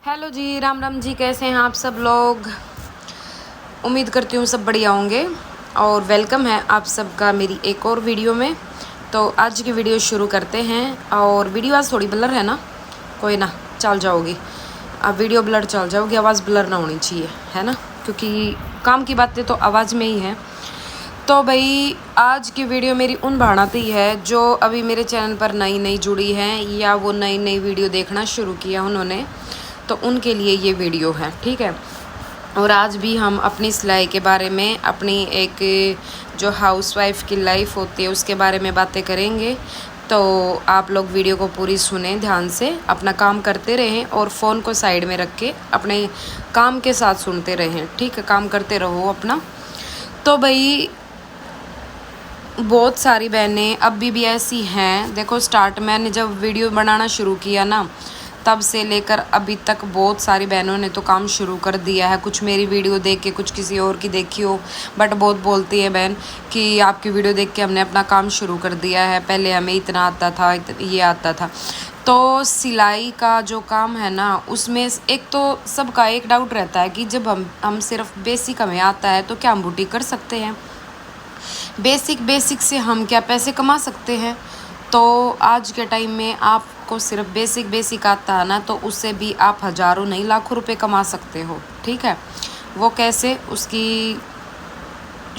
Hello जी, राम राम जी। कैसे हैं आप सब लोग? उम्मीद करती हूँ सब बढ़िया होंगे और वेलकम है आप सबका मेरी एक और वीडियो में। तो आज की वीडियो शुरू करते हैं। और वीडियो आज थोड़ी ब्लर है ना, कोई ना, चल जाओगी। अब वीडियो ब्लर चल जाओगी, आवाज़ ब्लर ना होनी चाहिए, है ना, क्योंकि काम की बातें तो आवाज़ में ही है। तो भाई आज की वीडियो मेरी उन भाणाती है जो अभी मेरे चैनल पर नई नई जुड़ी हैं या वो नई नई वीडियो देखना शुरू किया उन्होंने, तो उनके लिए ये वीडियो है, ठीक है। और आज भी हम अपनी सिलाई के बारे में, अपनी एक जो हाउसवाइफ की लाइफ होती है उसके बारे में बातें करेंगे। तो आप लोग वीडियो को पूरी सुने ध्यान से, अपना काम करते रहें और फ़ोन को साइड में रख के अपने काम के साथ सुनते रहें, ठीक है। काम करते रहो अपना। तो भाई बहुत सारी बहनें अभी भी ऐसी हैं। देखो, स्टार्ट मैंने जब वीडियो बनाना शुरू किया ना, तब से लेकर अभी तक बहुत सारी बहनों ने तो काम शुरू कर दिया है। कुछ मेरी वीडियो देख के, कुछ किसी और की देखी हो, बट बहुत बोलती है बहन कि आपकी वीडियो देख के हमने अपना काम शुरू कर दिया है, पहले हमें इतना आता था, ये आता था। तो सिलाई का जो काम है ना, उसमें एक तो सबका एक डाउट रहता है कि जब हम सिर्फ बेसिक हमें आता है तो क्या हम बुटीक कर सकते हैं? बेसिक से हम क्या पैसे कमा सकते हैं? तो आज के टाइम में आपको सिर्फ बेसिक आता है ना, तो उससे भी आप हज़ारों नहीं लाखों रुपए कमा सकते हो, ठीक है। वो कैसे, उसकी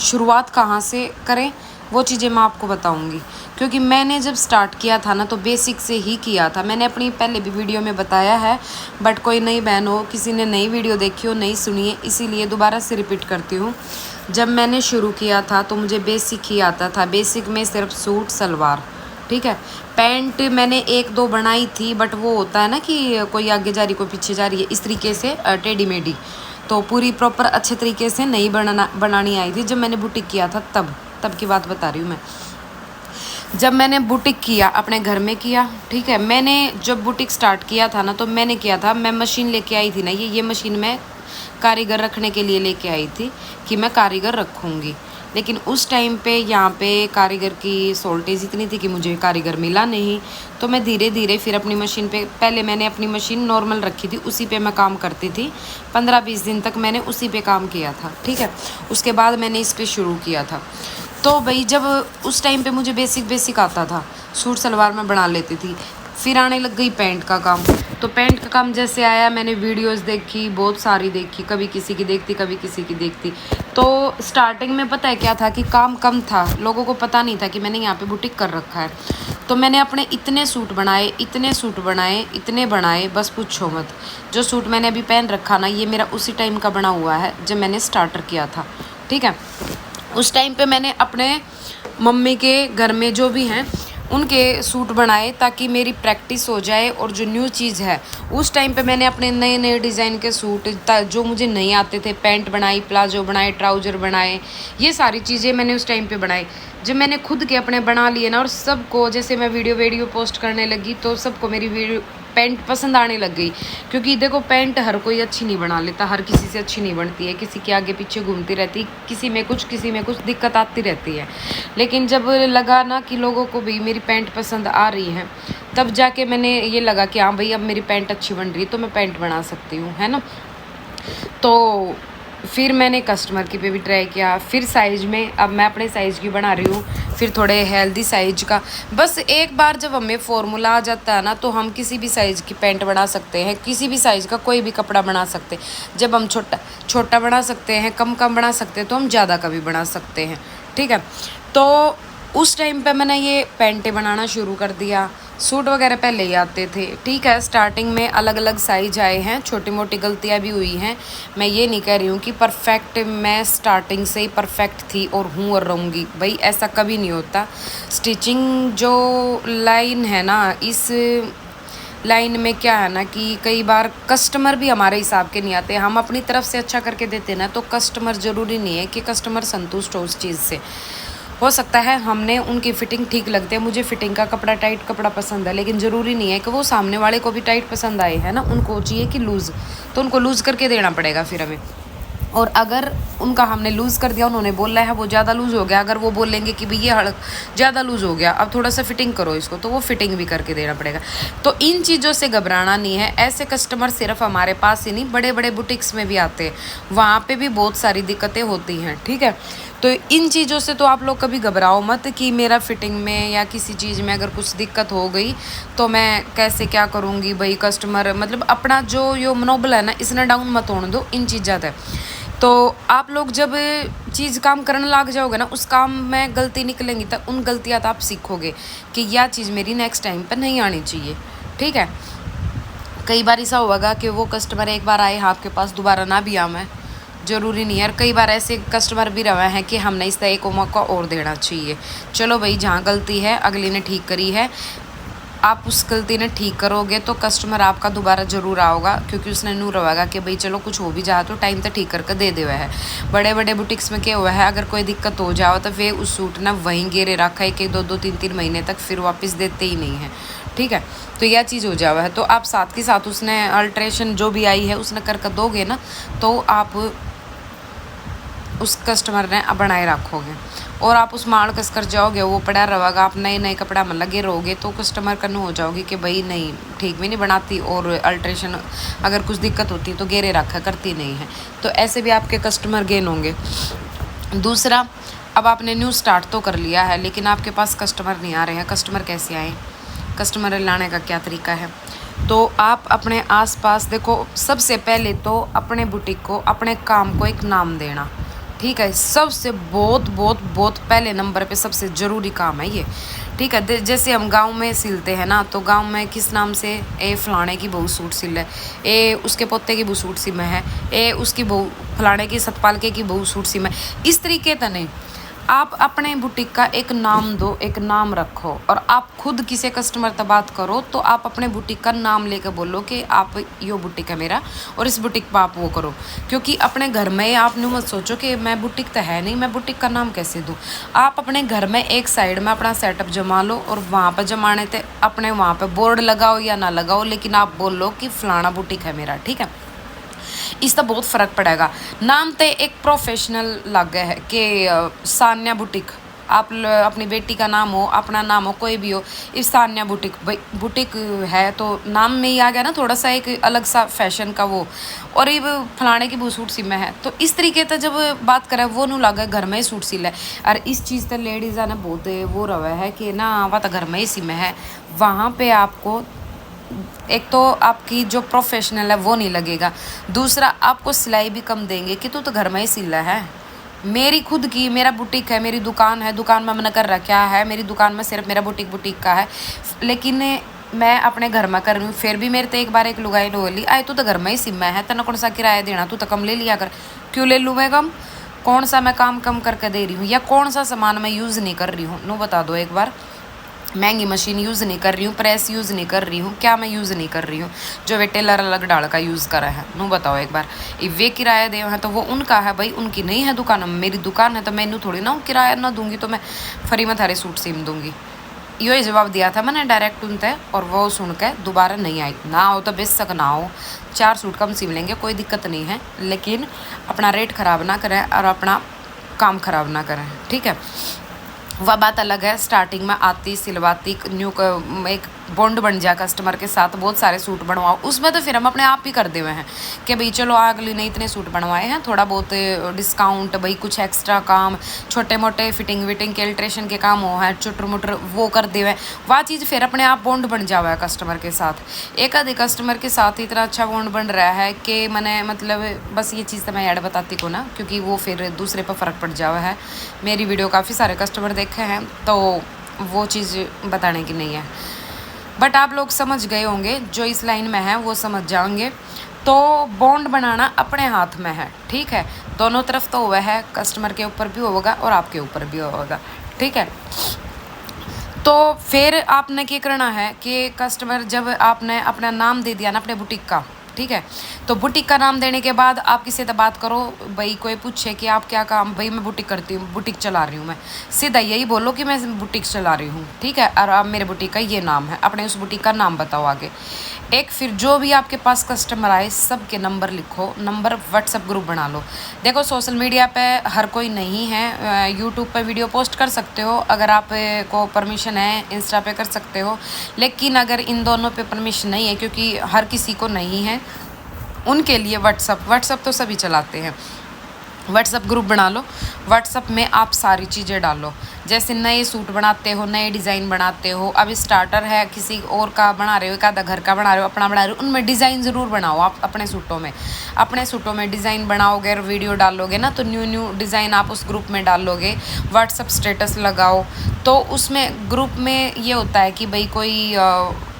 शुरुआत कहाँ से करें, वो चीज़ें मैं आपको बताऊंगी। क्योंकि मैंने जब स्टार्ट किया था ना, तो बेसिक से ही किया था। मैंने अपनी पहले भी वीडियो में बताया है, बट कोई नई बहन हो, किसी ने नई वीडियो देखी हो, नहीं सुनी है, इसीलिए दोबारा से रिपीट करती हूँ। जब मैंने शुरू किया था तो मुझे बेसिक ही आता था। बेसिक में सिर्फ सूट सलवार, ठीक है। पैंट मैंने एक दो बनाई थी, बट वो होता है ना कि कोई आगे जा रही कोई पीछे जा रही है, इस तरीके से टेढ़ी मेढ़ी, तो पूरी प्रॉपर अच्छे तरीके से नहीं बनानी आई थी। जब मैंने बुटीक किया था तब की बात बता रही हूँ मैं। जब मैंने बुटीक किया, अपने घर में किया, ठीक है। मैंने जब बुटीक स्टार्ट किया था ना, तो मैंने किया था, मैं मशीन लेके आई थी ना, ये मशीन मैं कारीगर रखने के लिए लेके आई थी कि मैं कारीगर रखूँगी। लेकिन उस टाइम पे यहाँ पे कारीगर की शॉर्टेज इतनी थी कि मुझे कारीगर मिला नहीं। तो मैं धीरे धीरे फिर अपनी मशीन पे, पहले मैंने अपनी मशीन नॉर्मल रखी थी, उसी पे मैं काम करती थी। 15-20 दिन तक मैंने उसी पे काम किया था, ठीक है। उसके बाद मैंने इस पर शुरू किया था। तो भाई जब उस टाइम पे मुझे बेसिक आता था, सूट सलवार में बना लेती थी। फिर आने लग गई पैंट का काम। तो पैंट का काम जैसे आया, मैंने वीडियोस देखी, बहुत सारी देखी, कभी किसी की देखती, कभी किसी की देखती। तो स्टार्टिंग में पता है क्या था कि काम कम था, लोगों को पता नहीं था कि मैंने यहाँ पे बुटीक कर रखा है। तो मैंने अपने इतने सूट बनाए, इतने बनाए, बस पूछो मत। जो सूट मैंने अभी पहन रखा ना, ये मेरा उसी टाइम का बना हुआ है जब मैंने स्टार्टर किया था, ठीक है। उस टाइम पे मैंने अपने मम्मी के घर में जो भी हैं उनके सूट बनाए, ताकि मेरी प्रैक्टिस हो जाए। और जो न्यू चीज़ है, उस टाइम पे मैंने अपने नए नए डिज़ाइन के सूट जो मुझे नहीं आते थे, पैंट बनाई, प्लाजो बनाए, ट्राउज़र बनाए, ये सारी चीज़ें मैंने उस टाइम पे बनाई। जब मैंने खुद के अपने बना लिए ना, और सबको, जैसे मैं वीडियो पोस्ट करने लगी, तो सबको मेरी वीडियो पैंट पसंद आने लग गई। क्योंकि देखो, पैंट हर कोई अच्छी नहीं बना लेता, हर किसी से अच्छी नहीं बनती है, किसी के आगे पीछे घूमती रहती, किसी में कुछ दिक्कत आती रहती है। लेकिन जब लगा ना कि लोगों को भी मेरी पैंट पसंद आ रही है, तब जाके मैंने ये लगा कि हाँ भाई, अब मेरी पैंट अच्छी बन रही है तो मैं पैंट बना सकती हूँ, है ना। तो फिर मैंने कस्टमर की पे भी ट्राई किया, फिर साइज़ में, अब मैं अपने साइज़ की बना रही हूँ, फिर थोड़े हेल्दी साइज का। बस एक बार जब हमें फॉर्मूला आ जाता है ना, तो हम किसी भी साइज़ की पैंट बना सकते हैं, किसी भी साइज़ का कोई भी कपड़ा बना सकते हैं। जब हम छोटा बना सकते हैं, कम बना सकते हैं, तो हम ज़्यादा का भी बना सकते हैं, ठीक है। तो उस टाइम पे मैंने ये पैंटें बनाना शुरू कर दिया। सूट वगैरह पहले ही आते थे, ठीक है। स्टार्टिंग में अलग अलग साइज आए हैं, छोटी मोटी गलतियां भी हुई हैं। मैं ये नहीं कह रही हूँ कि परफेक्ट, मैं स्टार्टिंग से ही परफेक्ट थी और हूँ और रहूँगी, भाई ऐसा कभी नहीं होता। स्टिचिंग जो लाइन है ना, इस लाइन में क्या है ना कि कई बार कस्टमर भी हमारे हिसाब के नहीं आते। हम अपनी तरफ से अच्छा करके देते ना, तो कस्टमर ज़रूरी नहीं है कि कस्टमर संतुष्ट हो उस चीज़ से। हो सकता है हमने उनकी फ़िटिंग ठीक लगती है, मुझे फ़िटिंग का कपड़ा, टाइट कपड़ा पसंद है, लेकिन ज़रूरी नहीं है कि वो सामने वाले को भी टाइट पसंद आए, है ना। उनको चाहिए कि लूज़, तो उनको लूज़ करके देना पड़ेगा फिर हमें। और अगर उनका हमने लूज़ कर दिया, उन्होंने बोला है वो ज़्यादा लूज़ हो गया, अगर वो बोलेंगे कि भाई ये हड़क ज़्यादा लूज़ हो गया, अब थोड़ा सा फिटिंग करो इसको, तो वो फिटिंग भी करके देना पड़ेगा। तो इन चीज़ों से घबराना नहीं है। ऐसे कस्टमर सिर्फ हमारे पास ही नहीं, बड़े बड़े बुटीक्स में भी आते हैं, वहाँ पे भी बहुत सारी दिक्कतें होती हैं, ठीक है। तो इन चीज़ों से तो आप लोग कभी घबराओ मत कि मेरा फिटिंग में या किसी चीज़ में अगर कुछ दिक्कत हो गई तो मैं कैसे क्या करूँगी। भाई कस्टमर मतलब अपना जो यो मनोबल है ना, इसने डाउन मत होने दो इन चीज़ों से। तो आप लोग जब चीज़ काम करने लग जाओगे ना, उस काम में गलती निकलेंगी तो उन गलतियाँ तो आप सीखोगे कि यह चीज़ मेरी नेक्स्ट टाइम पर नहीं आनी चाहिए, ठीक है। कई बार ऐसा होगा कि वो कस्टमर एक बार आए आपके पास, दोबारा ना भी आवे, ज़रूरी नहीं है। और कई बार ऐसे कस्टमर भी रहे हैं कि हमने इस तरह को मौका और देना चाहिए। चलो भाई, जहाँ गलती है अगले ने ठीक करी है, आप उस गलती ने ठीक करोगे तो कस्टमर आपका दोबारा ज़रूर आओगा, क्योंकि उसने नू रहेगा कि भाई चलो कुछ हो भी जाए तो टाइम तक ठीक करके दे हुआ है। बड़े बड़े बुटीक्स में क्या हुआ है, अगर कोई दिक्कत हो जाओ तो फिर उस सूट ना वहीं गिरे रखा है कि 2-2 3-3 महीने तक फिर वापस देते ही नहीं है, ठीक है। तो यह चीज़ हो जावा है। तो आप साथ के साथ उसने अल्ट्रेशन जो भी आई है उसने करके दोगे ना, तो आप उस कस्टमर ने बनाए रखोगे। और आप उस माल कस कर जाओगे, वो पड़ा रहेगा, आप नए नए कपड़ा में लगे रहोगे तो कस्टमर कन्नू हो जाओगे कि भाई नहीं ठीक भी नहीं बनाती, और अल्ट्रेशन अगर कुछ दिक्कत होती तो गेरे रखा करती नहीं है। तो ऐसे भी आपके कस्टमर गेन होंगे। दूसरा, अब आपने न्यू स्टार्ट तो कर लिया है लेकिन आपके पास कस्टमर नहीं आ रहे हैं। कस्टमर कैसे आए, कस्टमर लाने का क्या तरीका है? तो आप अपने आसपास देखो, सबसे पहले तो अपने बुटीक को, अपने काम को एक नाम देना, ठीक है। सबसे बहुत बहुत बहुत पहले नंबर पे सबसे ज़रूरी काम है ये, ठीक है। जैसे हम गांव में सिलते हैं ना, तो गांव में किस नाम से, ए फलाने की बहू सूट सिल है, ए उसके पोते की बहू सूट सिम है, ए उसकी बहू फलाने की सतपालके की बहू सूट सिम है। इस तरीके तो नहीं, आप अपने बुटीक का एक नाम दो, एक नाम रखो। और आप खुद किसी कस्टमर से बात करो तो आप अपने बुटीक का नाम लेकर बोलो कि आप यो बुटीक है मेरा और इस बुटीक पर आप वो करो। क्योंकि अपने घर में आपने मत सोचो कि मैं बुटीक तो है नहीं, मैं बुटीक का नाम कैसे दूँ। आप अपने घर में एक साइड में अपना सेटअप जमा लो, और वहाँ पर जमाने थे अपने वहाँ पर बोर्ड लगाओ या ना लगाओ, लेकिन आप बोलो कि फलाना बुटीक है मेरा, ठीक है। इसका बहुत फ़र्क पड़ेगा। नाम तो एक प्रोफेशनल लग है कि सान्या बुटीक, आप अपनी बेटी का नाम हो, अपना नाम हो, कोई भी हो, इस सान्या बुटीक, भाई बुटीक है तो नाम में ही आ गया ना थोड़ा सा एक अलग सा फैशन का वो। और ये फलाने की वो सूट सिल में है, तो इस तरीके से जब बात करें वो नू लगे घर में ही सूट सिल है। और इस चीज़ से लेडीज़ ने बहुत वो रवा है कि ना वह तो घर में ही सिल है, वहाँ पे आपको एक तो आपकी जो प्रोफेशनल है वो नहीं लगेगा, दूसरा आपको सिलाई भी कम देंगे कि तू तो घर में ही सिला है। मेरी खुद की, मेरा बुटीक है, मेरी दुकान है, दुकान में मैंने कर रखा है, मेरी दुकान में सिर्फ मेरा बुटीक का है, लेकिन मैं अपने घर में कर रही हूँ। फिर भी मेरे तो एक बार एक लुगाई बोली, आए तू तो घर में ही सिम है, तना कौन सा किराया देना, तू तो कम ले लिया कर। क्यों ले लूँ मैं कम? कौन सा मैं काम कम करके दे रही हूँ, या कौन सा सामान मैं यूज़ नहीं कर रही हूँ? नो बता दो एक बार। महंगी मशीन यूज़ नहीं कर रही हूँ, प्रेस यूज़ नहीं कर रही हूँ, क्या मैं यूज़ नहीं कर रही हूँ जो वे टेलर अलग डाल का यूज़ करा है? नू बताओ एक बार। वे किराया दे हैं तो वो उनका है भाई, उनकी नहीं है दुकान, मेरी दुकान है, तो मैनू थोड़ी ना किराया ना दूंगी, तो मैं फ्री में थारे सूट सिम दूंगी। यो ही जवाब दिया था मैंने डायरेक्ट उनसे, और वो सुन के दोबारा नहीं आई। ना हो तो बेशक ना हो, 4 सूट कम सिम लेंगे, कोई दिक्कत नहीं है, लेकिन अपना रेट ख़राब ना करें और अपना काम ख़राब ना करें, ठीक है। वह बात अलग है, स्टार्टिंग में आती सिलवाती न्यू एक बॉन्ड बन जाए कस्टमर के साथ, बहुत सारे सूट बनवाओ, उसमें तो फिर हम अपने आप ही कर दे हुए हैं कि भाई चलो अगली ने इतने सूट बनवाए हैं, थोड़ा बहुत डिस्काउंट, भाई कुछ एक्स्ट्रा काम, छोटे मोटे फिटिंग विटिंग के अल्ट्रेशन के काम हो है, चुटर मुटर वो कर दे हुए, वह चीज़ फिर अपने आप बॉन्ड बन जावा है कस्टमर के साथ। एक आधे कस्टमर के साथ इतना अच्छा बॉन्ड बन रहा है कि मैंने मतलब बस ये चीज़ तो मैं ऐड बताती को ना, क्योंकि वो फिर दूसरे पर फ़र्क पड़ जावा है। मेरी वीडियो काफ़ी सारे कस्टमर देखे हैं तो वो चीज़ बताने की नहीं है, बट आप लोग समझ गए होंगे, जो इस लाइन में है वो समझ जाएंगे। तो बॉन्ड बनाना अपने हाथ में है, ठीक है। दोनों तरफ तो हुआ है, कस्टमर के ऊपर भी होगा और आपके ऊपर भी होगा, ठीक है। तो फिर आपने क्या करना है कि कस्टमर जब आपने अपना नाम दे दिया ना अपने बुटीक का, ठीक है। तो बुटीक का नाम देने के बाद आप किसी से बात करो, भाई कोई पूछे कि आप क्या काम, भाई मैं बुटीक करती हूँ, बुटीक चला रही हूँ, मैं सीधा यही बोलो कि मैं बुटीक चला रही हूँ, ठीक है। और अब मेरे बुटीक का ये नाम है, अपने उस बुटीक का नाम बताओ आगे। एक फिर जो भी आपके पास कस्टमर आए सबके नंबर लिखो, नंबर व्हाट्सअप ग्रुप बना लो। देखो सोशल मीडिया पे हर कोई नहीं है, यूट्यूब पे वीडियो पोस्ट कर सकते हो अगर आप को परमिशन है, इंस्टा पे कर सकते हो, लेकिन अगर इन दोनों पे परमिशन नहीं है, क्योंकि हर किसी को नहीं है, उनके लिए व्हाट्सअप तो सभी चलाते हैं। व्हाट्सअप ग्रुप बना लो, व्हाट्सअप में आप सारी चीज़ें डालो, जैसे नए सूट बनाते हो, नए डिज़ाइन बनाते हो, अब स्टार्टर है, किसी और का बना रहे हो, एक आधा घर का बना रहे हो, अपना बना रहे हो, उनमें डिज़ाइन ज़रूर बनाओ आप अपने सूटों में डिज़ाइन बनाओगे और वीडियो डालोगे ना, तो न्यू डिज़ाइन आप उस ग्रुप में डालोगे। व्हाट्सअप स्टेटस लगाओ, तो उसमें ग्रुप में ये होता है कि भाई कोई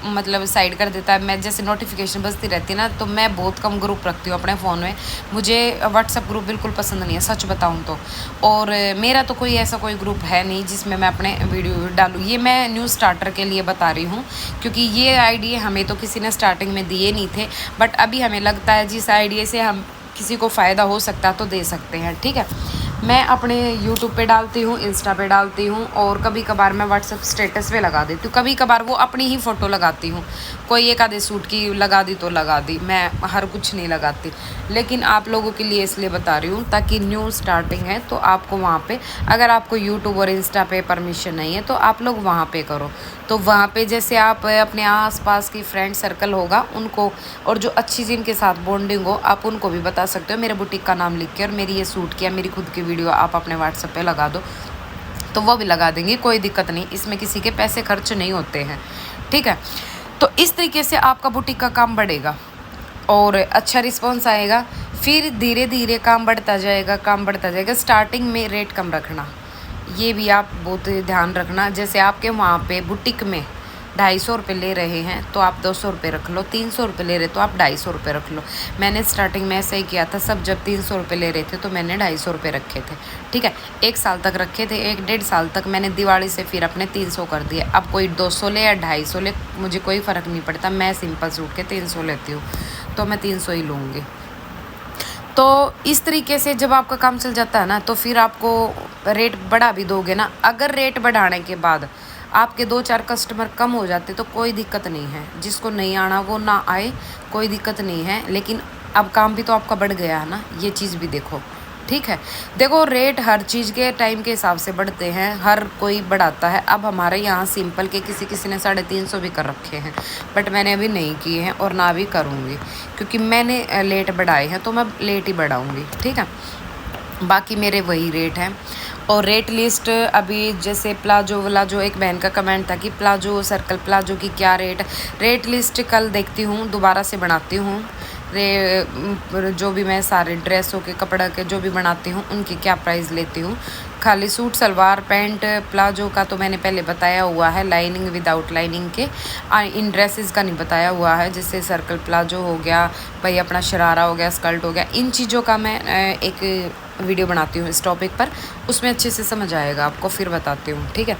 मतलब साइड कर देता है, मैं जैसे नोटिफिकेशन बजती रहती है ना, तो मैं बहुत कम ग्रुप रखती हूँ अपने फ़ोन में, मुझे व्हाट्सअप ग्रुप बिल्कुल पसंद नहीं है सच बताऊँ तो। और मेरा तो कोई ऐसा कोई ग्रुप है नहीं जिसमें मैं अपने वीडियो डालूँ, ये मैं न्यू स्टार्टर के लिए बता रही हूँ, क्योंकि ये आइडिया हमें तो किसी ने स्टार्टिंग में दिए नहीं थे, बट अभी हमें लगता है जिस आइडिया से हम किसी को फ़ायदा हो सकता तो दे सकते हैं, ठीक है। मैं अपने यूट्यूब पे डालती हूँ, इंस्टा पे डालती हूँ, और कभी कभार मैं व्हाट्सअप स्टेटस पे लगा देती हूँ, कभी कभार वो अपनी ही फ़ोटो लगाती हूँ, कोई एक आधे सूट की लगा दी तो लगा दी, मैं हर कुछ नहीं लगाती, लेकिन आप लोगों के लिए इसलिए बता रही हूँ ताकि न्यू स्टार्टिंग है तो आपको वहाँ पे, अगर आपको यूट्यूब और इंस्टा पे परमिशन नहीं है तो आप लोग वहाँ पे करो। तो वहाँ पे जैसे आप अपने आसपास की फ्रेंड सर्कल होगा उनको, और जो अच्छी जिनके साथ बॉन्डिंग हो आप उनको भी बता सकते हो मेरे बुटीक का नाम लिख के, और मेरी ये सूट की या मेरी खुद की वीडियो आप अपने व्हाट्सएप पे लगा दो, तो वो भी लगा देंगे, कोई दिक्कत नहीं, इसमें किसी के पैसे खर्च नहीं होते हैं, ठीक है। तो इस तरीके से आपका बुटीक का काम बढ़ेगा और अच्छा रिस्पॉन्स आएगा, फिर धीरे धीरे काम बढ़ता जाएगा। स्टार्टिंग में रेट कम रखना, ये भी आप बहुत ध्यान रखना। जैसे आपके वहाँ पे बुटीक में 250 रुपये ले रहे हैं तो आप 200 रुपये रख लो, 300 रुपये ले रहे तो आप 250 रुपये रख लो। मैंने स्टार्टिंग में ऐसा ही किया था, सब जब 300 रुपये ले रहे थे तो मैंने 250 रुपये रखे थे, ठीक है। 1 साल तक रखे थे, 1-1.5 साल तक। मैंने दिवाली से फिर अपने 300 कर दिए। अब कोई 200 ले या 250 ले, मुझे कोई फ़र्क नहीं पड़ता, मैं सिंपल सूट के 300 लेती हूँ तो मैं 300 ही लूँगी। तो इस तरीके से जब आपका काम चल जाता है ना, तो फिर आपको रेट बढ़ा भी दोगे ना, अगर रेट बढ़ाने के बाद आपके 2-4 कस्टमर कम हो जाते तो कोई दिक्कत नहीं है, जिसको नहीं आना वो ना आए, कोई दिक्कत नहीं है, लेकिन अब काम भी तो आपका बढ़ गया है ना, ये चीज़ भी देखो, ठीक है। देखो रेट हर चीज़ के टाइम के हिसाब से बढ़ते हैं, हर कोई बढ़ाता है। अब हमारे यहाँ सिंपल के किसी ने 350 भी कर रखे हैं, बट मैंने अभी नहीं किए हैं और ना भी करूँगी, क्योंकि मैंने लेट बढ़ाए हैं तो मैं लेट ही बढ़ाऊँगी, ठीक है। बाकी मेरे वही रेट हैं। और रेट लिस्ट अभी जैसे प्लाजो वाला, जो एक बहन का कमेंट था कि प्लाजो सर्कल प्लाजो की क्या रेट लिस्ट कल देखती हूँ, दोबारा से बनाती हूँ। जो भी मैं सारे ड्रेसों के कपड़ा के जो भी बनाती हूँ उनकी क्या प्राइस लेती हूँ। खाली सूट सलवार पैंट प्लाजो का तो मैंने पहले बताया हुआ है, लाइनिंग विदाउट लाइनिंग के। इन ड्रेसेस का नहीं बताया हुआ है, जैसे सर्कल प्लाजो हो गया, भाई अपना शरारा हो गया, स्कर्ट हो गया, इन चीज़ों का मैं एक वीडियो बनाती हूँ इस टॉपिक पर, उसमें अच्छे से समझ आएगा आपको, फिर बताती हूँ, ठीक है।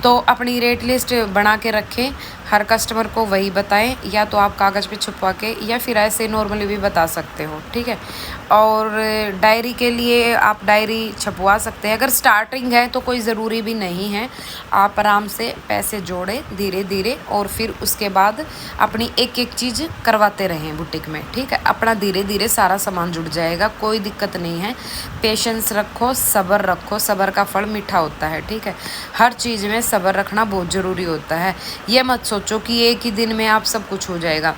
तो अपनी रेट लिस्ट बना के रखें, हर कस्टमर को वही बताएं, या तो आप कागज़ पे छुपवा के या फिर ऐसे नॉर्मली भी बता सकते हो, ठीक है। और डायरी के लिए आप डायरी छपवा सकते हैं, अगर स्टार्टिंग है तो कोई ज़रूरी भी नहीं है, आप आराम से पैसे जोड़ें धीरे धीरे, और फिर उसके बाद अपनी एक एक चीज़ करवाते रहें बुटीक में, ठीक है। अपना धीरे धीरे सारा सामान जुड़ जाएगा, कोई दिक्कत नहीं है। पेशेंस रखो, सब्र रखो, सब्र का फल मीठा होता है, ठीक है। हर चीज़ में सब्र रखना बहुत ज़रूरी होता है। ये मत सोचो कि एक ही दिन में आप सब कुछ हो जाएगा।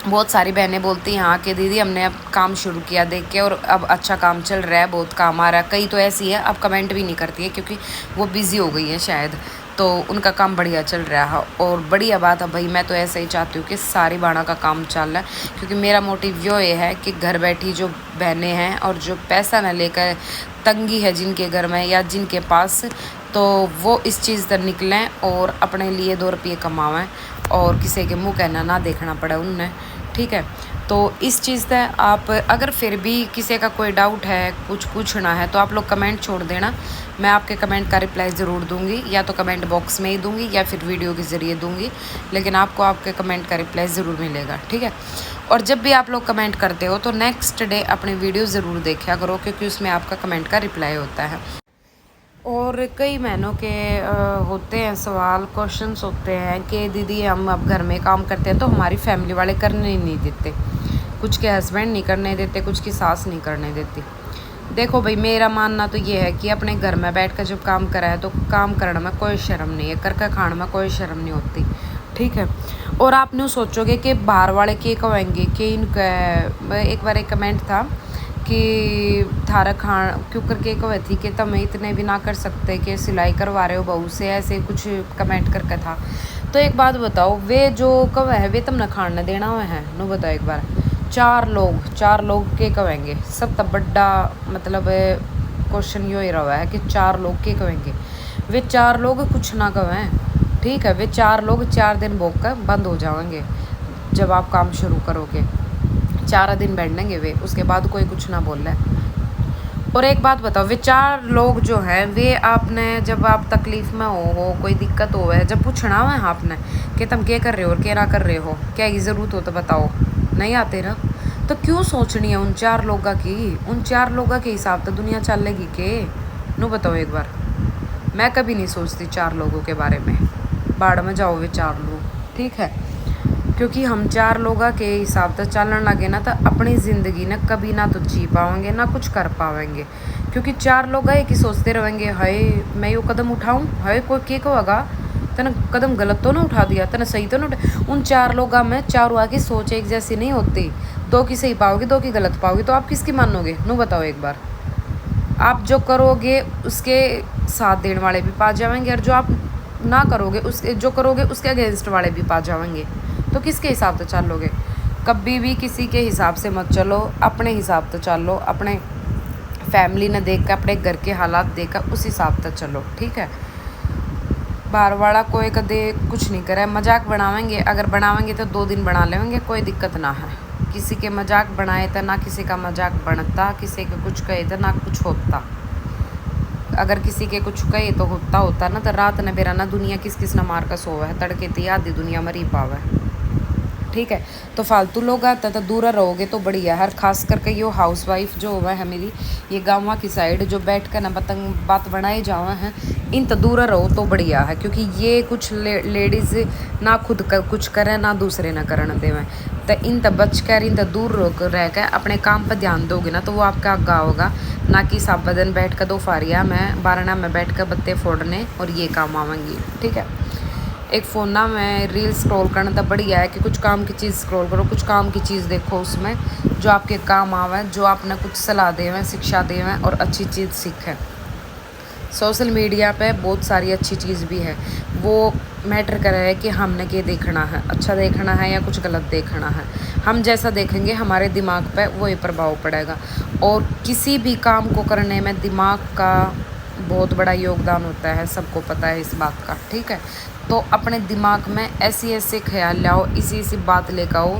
बहुत सारी बहनें बोलती हैं हाँ कि दीदी हमने अब काम शुरू किया देख के और अब अच्छा काम चल रहा है, बहुत काम आ रहा है। कई तो ऐसी है अब कमेंट भी नहीं करती है क्योंकि वो बिज़ी हो गई है शायद, तो उनका काम बढ़िया चल रहा है और बढ़िया बात है भाई। मैं तो ऐसे ही चाहती हूँ कि सारी बाणा का काम चल रहा है, क्योंकि मेरा मोटिव ये है कि घर बैठी जो बहनें हैं और जो पैसा ना लेकर तंगी है जिनके घर में या जिनके पास, तो वो इस चीज़ पर निकलें और अपने लिए 2 रुपये कमावें और किसी के मुँह कहना ना देखना पड़े उन्हें, ठीक है। तो इस चीज़ से आप अगर फिर भी किसी का कोई डाउट है, कुछ पूछना है, तो आप लोग कमेंट छोड़ देना। मैं आपके कमेंट का रिप्लाई ज़रूर दूंगी, या तो कमेंट बॉक्स में ही दूंगी या फिर वीडियो के ज़रिए दूंगी, लेकिन आपको आपके कमेंट का रिप्लाई ज़रूर मिलेगा, ठीक है। और जब भी आप लोग कमेंट करते हो तो नेक्स्ट डे अपनी वीडियो ज़रूर देखा करो, क्योंकि उसमें आपका कमेंट का रिप्लाई होता है। और कई बहनों के होते हैं सवाल, क्वेश्चंस होते हैं कि दीदी हम अब घर में काम करते हैं तो हमारी फैमिली वाले करने ही नहीं देते, कुछ के हस्बैंड नहीं करने देते, कुछ की सास नहीं करने देती। देखो भाई, मेरा मानना तो ये है कि अपने घर में बैठ कर जब काम करा है तो काम करने में कोई शर्म नहीं है, करके खाने में कोई शर्म नहीं होती, ठीक है। और आप न्यू सोचोगे कि बाहर वाले के कहेंगे कि इनका, एक बार एक कमेंट था कि थारा खान क्यों करके कहे थी कि तुम इतने भी ना कर सकते कि सिलाई करवा रहे हो बहू से, ऐसे कुछ कमेंट करके था। तो एक बात बताओ, वे जो कवे है वे तुमने खाना देना हुआ है नो, बताओ एक बार। चार लोग के कहेंगे, सब तब बड़ा मतलब क्वेश्चन यो ही रहा है कि चार लोग के कहेंगे। वे चार लोग कुछ ना कहें, ठीक है। वे चार लोग 4 दिन भोग कर बंद हो जाएंगे जब आप काम शुरू करोगे। 4 दिन बैठेंगे वे, उसके बाद कोई कुछ ना बोल रहा है। और एक बात बताओ, वे 4 लोग जो हैं वे आपने जब आप तकलीफ़ में हो कोई दिक्कत हो है, जब पूछना हुआ है आपने कि तुम क्या कर रहे हो और क्या ना कर रहे हो, क्या ये ज़रूरत हो तो बताओ, नहीं आते ना। तो क्यों सोचनी है उन 4 लोगों की? उन 4 लोगों के हिसाब तो दुनिया चलेगी के नो, बताओ एक बार। मैं कभी नहीं सोचती 4 लोगों के बारे में, बाढ़ में जाओ वे 4 लोग, ठीक है। क्योंकि हम 4 लोगों के हिसाब से चलने लगे ना तो अपनी ज़िंदगी ना कभी ना तो जी पाएंगे ना कुछ कर पाएंगे। क्योंकि 4 लोग है कि सोचते रहेंगे, हाय मैं यो कदम उठाऊं, हाय कोई के कहेगा तने कदम गलत तो ना उठा दिया, तने सही तो ना उठा। उन 4 लोगों में चारों की सोच एक जैसी नहीं होती, 2 की सही पाओगे 2 की गलत पाओगे, तो आप किसकी मानोगे नो, बताओ एक बार। आप जो करोगे उसके साथ देने वाले भी पा जाएंगे, और जो आप ना करोगे उसके जो करोगे उसके अगेंस्ट वाले भी पा जाएंगे। तो किसके हिसाब से चलोगे? कभी भी किसी के हिसाब से मत चलो, अपने हिसाब से चलो, अपने फैमिली ने देख कर, अपने घर के हालात देख कर उस हिसाब से चलो, ठीक है। बाहर वाला कोई कदे कुछ नहीं करे, मजाक बनावेंगे, अगर बनावेंगे तो 2 दिन बना लेंगे, कोई दिक्कत ना है। किसी के मजाक बनाए तो ना किसी का मजाक बनता, किसी के कुछ कहे तो ना कुछ होता। अगर किसी के कुछ कहे तो होता ना, तो रात ने बेरा ना दुनिया किस किस न मार कर सोवा है, तड़के थी आधी दुनिया मरी पावा है, ठीक है। तो फालतू लोग आता तो दूर रहोगे तो बढ़िया है। खास करके यो हाउस वाइफ जो हुआ है मेरी, ये गाँव की साइड जो बैठ कर ना बात बनाए जावा है, इन तो दूर रहो तो बढ़िया है। क्योंकि ये कुछ लेडीज़ ना खुद कुछ करें ना दूसरे ना करने देवें, तो इन तो बच कर इन तो दूर रह कर अपने काम पर ध्यान दोगे ना तो वो आपका आगा होगा, ना कि सब दिन बैठ कर दोपहरिया में बारना में बैठ कर बत्ते फोड़ने और ये काम आवेंगी, ठीक है। एक फ़ोन ना में रील स्क्रॉल करना तो बढ़िया है कि कुछ काम की चीज़ स्क्रॉल करो, कुछ काम की चीज़ देखो उसमें जो आपके काम आवे, जो आपने कुछ सलाह देवें, शिक्षा देवें और अच्छी चीज़ सीखें। सोशल मीडिया पे बहुत सारी अच्छी चीज़ भी है, वो मैटर कर रहा है कि हमने क्या देखना है, अच्छा देखना है या कुछ गलत देखना है। हम जैसा देखेंगे हमारे दिमाग पे वही प्रभाव पड़ेगा। और किसी भी काम को करने में दिमाग का बहुत बड़ा योगदान होता है, सबको पता है इस बात का, ठीक है। तो अपने दिमाग में ऐसी ऐसे ख्याल लाओ, इसी बात लेकर आओ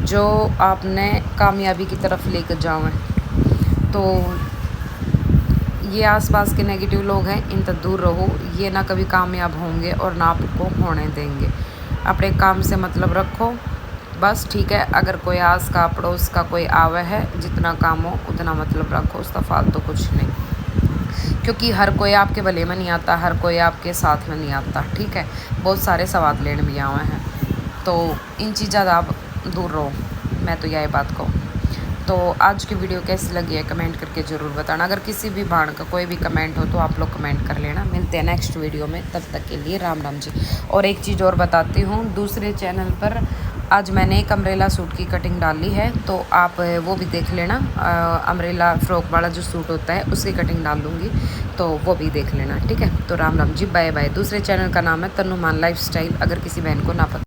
जो आपने कामयाबी की तरफ लेकर जाओ। तो ये आसपास के नेगेटिव लोग हैं, इन तक दूर रहो, ये ना कभी कामयाब होंगे और ना आपको होने देंगे। अपने काम से मतलब रखो बस, ठीक है। अगर कोई आस का पड़ोस का कोई आवे है, जितना काम हो उतना मतलब रखो, उसका फालतू कुछ नहीं। क्योंकि हर कोई आपके भले में नहीं आता, हर कोई आपके साथ में नहीं आता, ठीक है। बहुत सारे सवाल लेने भी आए हैं, तो इन चीज़ों आप दूर रहो, मैं तो यही बात कहूँ। तो आज की वीडियो कैसी लगी है कमेंट करके ज़रूर बताना। अगर किसी भी भाण का कोई भी कमेंट हो तो आप लोग कमेंट कर लेना। मिलते हैं नेक्स्ट वीडियो में, तब तक के लिए राम राम जी। और एक चीज़ और बताती हूँ, दूसरे चैनल पर आज मैंने एक अम्ब्रेला सूट की कटिंग डाली है, तो आप वो भी देख लेना। अम्ब्रेला फ्रॉक वाला जो सूट होता है उसकी कटिंग डाल दूँगी, तो वो भी देख लेना, ठीक है। तो राम राम जी, बाय बाय। दूसरे चैनल का नाम है तनुमान लाइफस्टाइल, अगर किसी बहन को ना पता